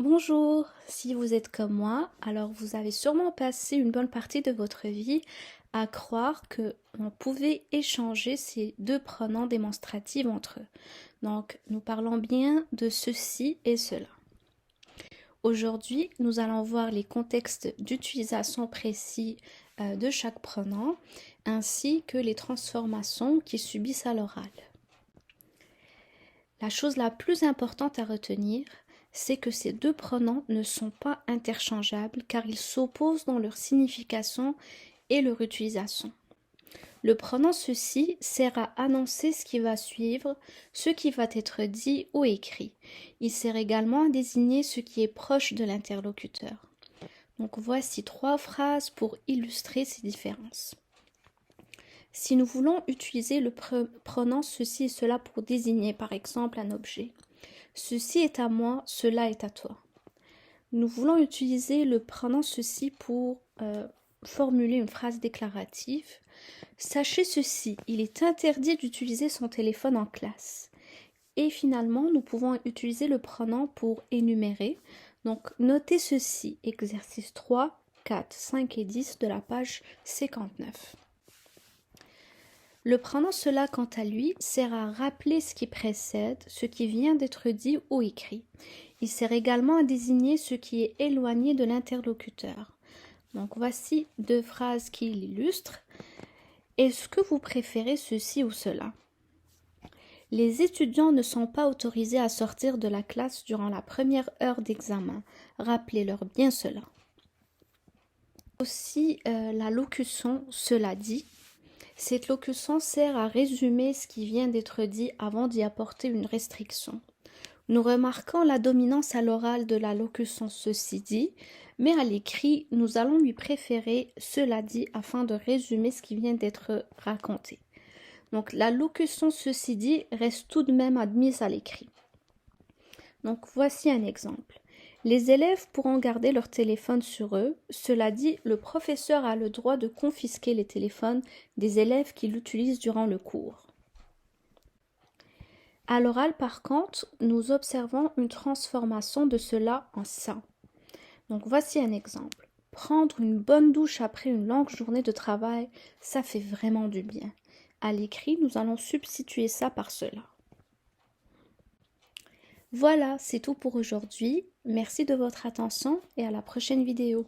Bonjour, si vous êtes comme moi, alors vous avez sûrement passé une bonne partie de votre vie à croire que on pouvait échanger ces deux pronoms démonstratifs entre eux. Donc, nous parlons bien de ceci et cela. Aujourd'hui, nous allons voir les contextes d'utilisation précis de chaque pronom, ainsi que les transformations qu'ils subissent à l'oral. La chose la plus importante à retenir, c'est que ces deux pronoms ne sont pas interchangeables car ils s'opposent dans leur signification et leur utilisation. Le pronom ceci sert à annoncer ce qui va suivre, ce qui va être dit ou écrit. Il sert également à désigner ce qui est proche de l'interlocuteur. Donc voici 3 phrases pour illustrer ces différences. Si nous voulons utiliser le pronom ceci et cela pour désigner par exemple un objet, ceci est à moi, cela est à toi. Nous voulons utiliser le pronom ceci pour formuler une phrase déclarative. Sachez ceci, il est interdit d'utiliser son téléphone en classe. Et finalement, nous pouvons utiliser le pronom pour énumérer. Donc, notez ceci, exercice 3, 4, 5 et 10 de la page 59. Le pronom cela, quant à lui, sert à rappeler ce qui précède, ce qui vient d'être dit ou écrit. Il sert également à désigner ce qui est éloigné de l'interlocuteur. Donc voici 2 phrases qui l'illustrent. Est-ce que vous préférez ceci ou cela? Les étudiants ne sont pas autorisés à sortir de la classe durant la première heure d'examen. Rappelez-leur bien cela. Aussi la locution « cela dit ». Cette locution sert à résumer ce qui vient d'être dit avant d'y apporter une restriction. Nous remarquons la dominance à l'oral de la locution « ceci dit », mais à l'écrit, nous allons lui préférer « cela dit » afin de résumer ce qui vient d'être raconté. Donc la locution « ceci dit » reste tout de même admise à l'écrit. Donc voici un exemple. Les élèves pourront garder leur téléphone sur eux. Cela dit, le professeur a le droit de confisquer les téléphones des élèves qui l'utilisent durant le cours. À l'oral, par contre, nous observons une transformation de cela en ça. Donc voici un exemple. Prendre une bonne douche après une longue journée de travail, ça fait vraiment du bien. À l'écrit, nous allons substituer ça par cela. Voilà, c'est tout pour aujourd'hui. Merci de votre attention et à la prochaine vidéo.